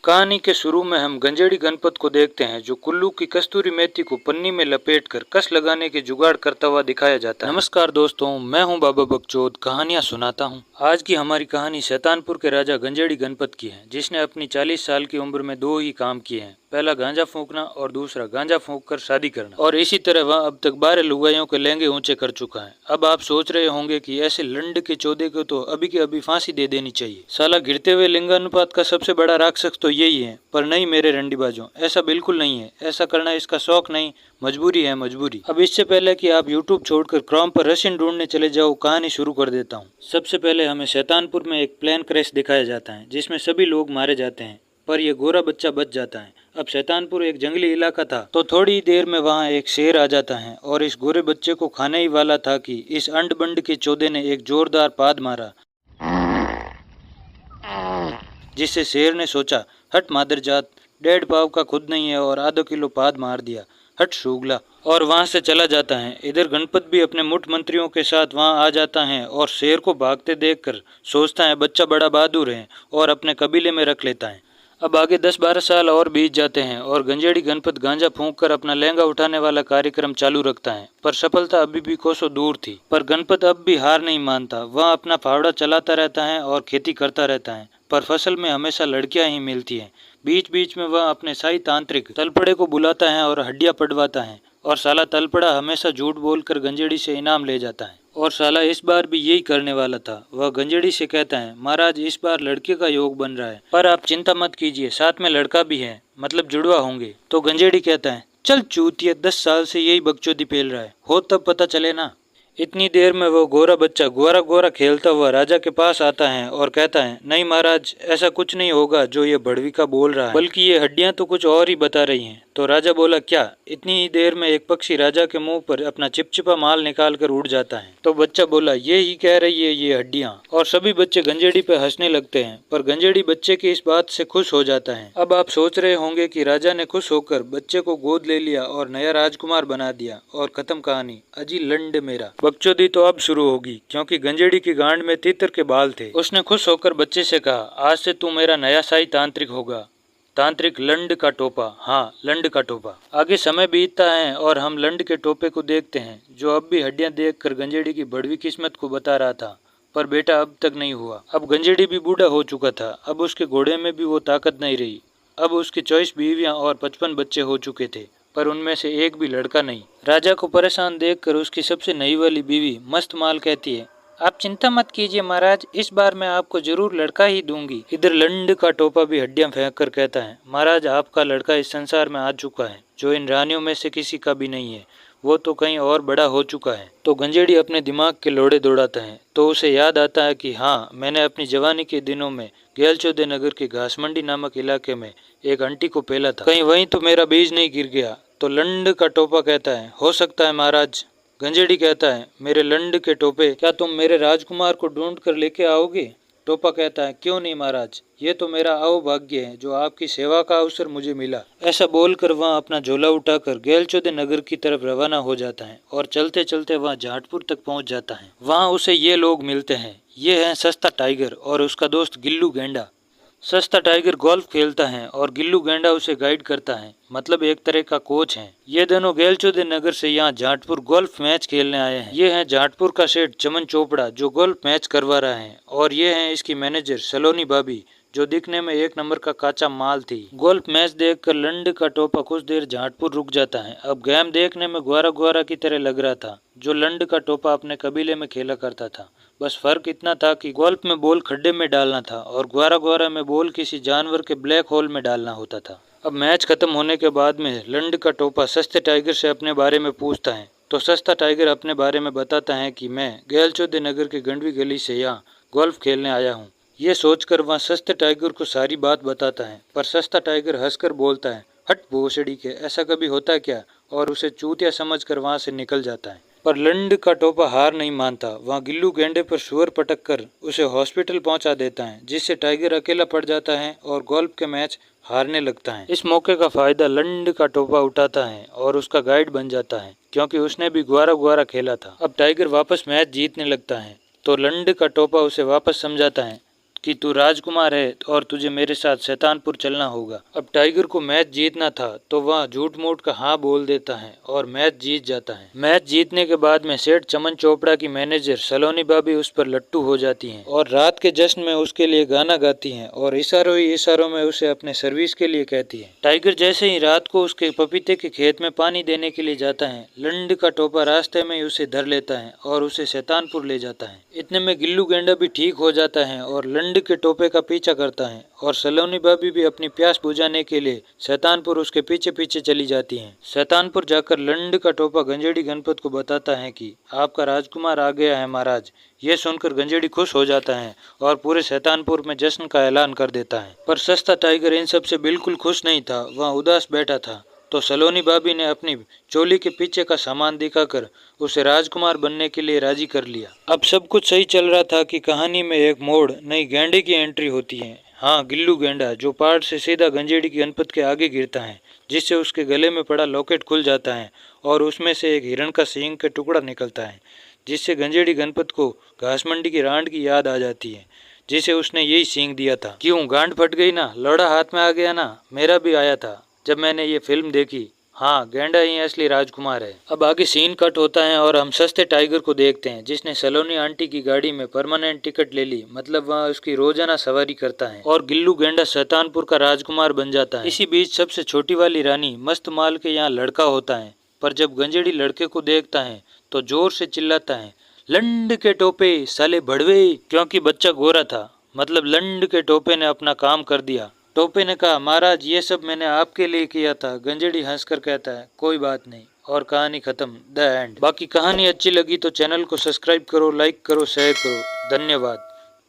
कहानी के शुरू में हम गंजेड़ी गणपत को देखते हैं जो कुल्लू की कस्तूरी मेथी को पन्नी में लपेटकर कस लगाने के जुगाड़ करता हुआ दिखाया जाता है। नमस्कार दोस्तों, मैं हूं बाबा बकचोद, कहानियां सुनाता हूं। आज की हमारी कहानी शैतानपुर के राजा गंजेड़ी गणपत की है, जिसने अपनी 40 साल की उम्र में दो ही काम किए हैं, पहला गांजा फूंकना और दूसरा गांजा फूंक कर शादी करना। और इसी तरह वह अब तक 12 लुगाइयों के लहंगे ऊंचे कर चुका है। अब आप सोच रहे होंगे कि ऐसे लंड के चौधे को तो अभी के अभी फांसी दे देनी चाहिए। साला गिरते हुए लिंगानुपात का सबसे बड़ा राक्षस तो यही है। पर नहीं मेरे रंडीबाजों, ऐसा बिल्कुल नहीं है। ऐसा करना इसका शौक नहीं, मजबूरी है, मजबूरी। अब इससे पहले कि आप यूट्यूब छोड़कर क्रोम पर रशियन ढूंढने चले जाओ, कहानी शुरू कर देता हूँ। सबसे पहले हमें शैतानपुर में एक प्लेन क्रैश दिखाया जाता है जिसमें सभी लोग मारे जाते हैं, पर यह गोरा बच्चा बच जाता है। अब शैतानपुर एक जंगली इलाका था, तो थोड़ी देर में वहाँ एक शेर आ जाता है और इस गोरे बच्चे को खाने ही वाला था कि इस अंड बंड के चौधे ने एक जोरदार पाद मारा, जिससे शेर ने सोचा, हट मादरजात, 1.5 पाव का खुद नहीं है और आधा किलो पाद मार दिया, हट सूगला, और वहां से चला जाता है। इधर गणपत भी अपने मुठ मंत्रियों के साथ वहां आ जाता है और शेर को भागते देखकर सोचता है बच्चा बड़ा बहादुर है और अपने कबीले में रख लेता है। अब आगे 10-12 साल और बीत जाते हैं और गंजेड़ी गणपत गांजा फूंक कर अपना लहंगा उठाने वाला कार्यक्रम चालू रखता है, पर सफलता अभी भी कोसों दूर थी। पर गणपत अब भी हार नहीं मानता। वह अपना फावड़ा चलाता रहता है और खेती करता रहता है, पर फसल में हमेशा लड़कियां ही मिलती हैं। बीच बीच में वह अपने शाही तांत्रिक तलपड़े को बुलाता है और हड्डियां पड़वाता है, और साला तलपड़ा हमेशा झूठ बोलकर गंजेड़ी से इनाम ले जाता है। और साला इस बार भी यही करने वाला था। वह गंजेड़ी से कहता है, महाराज इस बार लड़के का योग बन रहा है, पर आप चिंता मत कीजिए, साथ में लड़का भी है, मतलब जुड़वा होंगे। तो गंजेड़ी कहता है, चल चूतिया, 10 साल से यही बकचोदी पेल रहा है, हो तब पता चले ना। इतनी देर में वो गोरा बच्चा गोरा गोरा खेलता हुआ राजा के पास आता है और कहता है, नहीं महाराज, ऐसा कुछ नहीं होगा जो ये भड़विका बोल रहा है, बल्कि ये हड्डियां तो कुछ और ही बता रही हैं। तो राजा बोला, क्या? इतनी ही देर में एक पक्षी राजा के मुंह पर अपना चिपचिपा माल निकाल कर उड़ जाता है। तो बच्चा बोला, ये ही कह रही है ये हड्डियां। और सभी बच्चे गंजेड़ी पे हंसने लगते हैं, पर गंजेड़ी बच्चे की इस बात से खुश हो जाता है। अब आप सोच रहे होंगे कि राजा ने खुश होकर बच्चे को गोद ले लिया और नया राजकुमार बना दिया और खत्म कहानी। अजी लंड मेरा। बकचोदी तो अब शुरू होगी, क्योंकि गंजेड़ी की गांड में तीतर के बाल थे। उसने खुश होकर बच्चे से कहा, आज से तू मेरा नया शाही तांत्रिक होगा, तांत्रिक लंड का टोपा। हाँ, लंड का टोपा। आगे समय बीतता है और हम लंड के टोपे को देखते हैं, जो अब भी हड्डियां देखकर गंजेड़ी की बड़वी किस्मत को बता रहा था, पर बेटा अब तक नहीं हुआ। अब गंजेड़ी भी बूढ़ा हो चुका था। अब उसके घोड़े में भी वो ताकत नहीं रही। अब उसकी 24 बीवियां और 55 बच्चे हो चुके थे, पर उनमें से एक भी लड़का नहीं। राजा को परेशान देखकर उसकी सबसे नई वाली बीवी मस्त माल कहती है, आप चिंता मत कीजिए महाराज, इस बार मैं आपको जरूर लड़का ही दूंगी। इधर लंड का टोपा भी हड्डियां फेंक कर कहता है, महाराज आपका लड़का इस संसार में आ चुका है, जो इन रानियों में से किसी का भी नहीं है, वो तो कहीं और बड़ा हो चुका है। तो गंजेड़ी अपने दिमाग के लोड़े दौड़ाता है, तो उसे याद आता है कि हाँ, मैंने अपनी जवानी के दिनों में गेलचोदे नगर के घास मंडी नामक इलाके में एक आंटी को पेला था, कहीं वहीं तो मेरा बीज नहीं गिर गया। तो लंड का टोपा कहता है, हो सकता है महाराज। गंजेड़ी कहता है, मेरे लंड के टोपे, क्या तुम मेरे राजकुमार को ढूंढ कर लेके आओगे? टोपा कहता है, क्यों नहीं महाराज, ये तो मेरा अहोभाग्य है जो आपकी सेवा का अवसर मुझे मिला। ऐसा बोलकर वह अपना झोला उठाकर गेलचोदे नगर की तरफ रवाना हो जाता है और चलते चलते वह जाटपुर तक पहुंच जाता है। वहां उसे ये लोग मिलते हैं। ये है सस्ता टाइगर और उसका दोस्त गिल्लू गेंडा। सस्ता टाइगर गोल्फ खेलता है और गिल्लू गेंडा उसे गाइड करता है, मतलब एक तरह का कोच है। ये दोनों गेलचोदे नगर से यहाँ जाटपुर गोल्फ मैच खेलने आए हैं। ये है जाटपुर का सेठ चमन चोपड़ा, जो गोल्फ मैच करवा रहा है, और ये है इसकी मैनेजर सलोनी भाभी, जो दिखने में एक नंबर का काचा माल थी। गोल्फ मैच देखकर लंड का टोपा कुछ देर जाटपुर रुक जाता है। अब गेम देखने में ग्वारा ग्वारा की तरह लग रहा था, जो लंड का टोपा अपने कबीले में खेला करता था। बस फर्क इतना था कि गोल्फ में बॉल खड्डे में डालना था और ग्वारा ग्वारा में बॉल किसी जानवर के ब्लैक होल में डालना होता था। अब मैच खत्म होने के बाद में लंड का टोपा सस्ते टाइगर से अपने बारे में पूछता है, तो सस्ता टाइगर अपने बारे में बताता है कि मैं गेलचोदे नगर के गंडवी गली से यहाँ गोल्फ खेलने आया हूँ। ये सोचकर वह सस्ते टाइगर को सारी बात बताता है, पर सस्ता टाइगर हंसकर बोलता है, हट भोसड़ी के, ऐसा कभी होता क्या, और उसे चूतिया समझकर वहां से निकल जाता है। पर लंड का टोपा हार नहीं मानता। वहाँ गिल्लू गेंडे पर सुअर पटक कर उसे हॉस्पिटल पहुंचा देता है, जिससे टाइगर अकेला पड़ जाता है और गोल्फ के मैच हारने लगता है। इस मौके का फायदा लंड का टोपा उठाता है और उसका गाइड बन जाता है, क्योंकि उसने भी ग्वारा ग्वारा खेला था। अब टाइगर वापस मैच जीतने लगता है, तो लंड का टोपा उसे वापस समझाता है कि तू राजकुमार है और तुझे मेरे साथ शैतानपुर चलना होगा। अब टाइगर को मैच जीतना था तो वह झूठ मूठ का हाँ बोल देता है और मैच जीत जाता है। मैच जीतने के बाद में सेठ चमन चोपड़ा की मैनेजर सलोनी भाभी उस पर लट्टू हो जाती हैं और रात के जश्न में उसके लिए गाना गाती हैं और इशारों ही इशारों में उसे अपने सर्विस के लिए कहती है। टाइगर जैसे ही रात को उसके पपीते के खेत में पानी देने के लिए जाता है, लंड का टोपा रास्ते में ही उसे धर लेता है और उसे शैतानपुर ले जाता है। इतने में गिल्लू गेंडा भी ठीक हो जाता है और लंड के टोपे का पीछा करता है और सलोनी भाभी भी अपनी प्यास बुझाने के लिए शैतानपुर उसके पीछे पीछे चली जाती हैं। शैतानपुर जाकर लंड का टोपा गंजेड़ी गणपत को बताता है कि आपका राजकुमार आ गया है महाराज। ये सुनकर गंजेड़ी खुश हो जाता है और पूरे शैतानपुर में जश्न का ऐलान कर देता है। पर सस्ता टाइगर इन सब से बिल्कुल खुश नहीं था, वह उदास बैठा था। तो सलोनी भाभी ने अपनी चोली के पीछे का सामान दिखाकर उसे राजकुमार बनने के लिए राजी कर लिया। अब सब कुछ सही चल रहा था कि कहानी में एक मोड़ नई गेंडे की एंट्री होती है। हाँ, गिल्लू गेंडा जो पहाड़ से सीधा गंजेड़ी की गणपत के आगे गिरता है, जिससे उसके गले में पड़ा लॉकेट खुल जाता है और उसमें से एक हिरण का सींग का टुकड़ा निकलता है, जिससे गंजेड़ी गणपत को घास मंडी की रांड की याद आ जाती है, जिसे उसने यही सींग दिया था। क्यों गांड फट गई ना, लोड़ा हाथ में आ गया ना, मेरा भी आया था जब मैंने ये फिल्म देखी। हाँ, गेंडा ही असली राजकुमार है। अब आगे सीन कट होता है और हम सस्ते टाइगर को देखते हैं जिसने सलोनी आंटी की गाड़ी में परमानेंट टिकट ले ली, मतलब वह उसकी रोजाना सवारी करता है और गिल्लू गेंडा शैतानपुर का राजकुमार बन जाता है। इसी बीच सबसे छोटी वाली रानी मस्त माल के यहाँ लड़का होता है, पर जब गंजेड़ी लड़के को देखता है तो जोर से चिल्लाता है, लंड के टोपे साले भड़वे, क्योंकि बच्चा गोरा था। मतलब लंड के टोपे ने अपना काम कर दिया। टोपे ने कहा, महाराज ये सब मैंने आपके लिए किया था। गंजेड़ी हंसकर कहता है, कोई बात नहीं, और कहानी खत्म, द एंड। बाकी कहानी अच्छी लगी तो चैनल को सब्सक्राइब करो, लाइक करो, शेयर करो। धन्यवाद।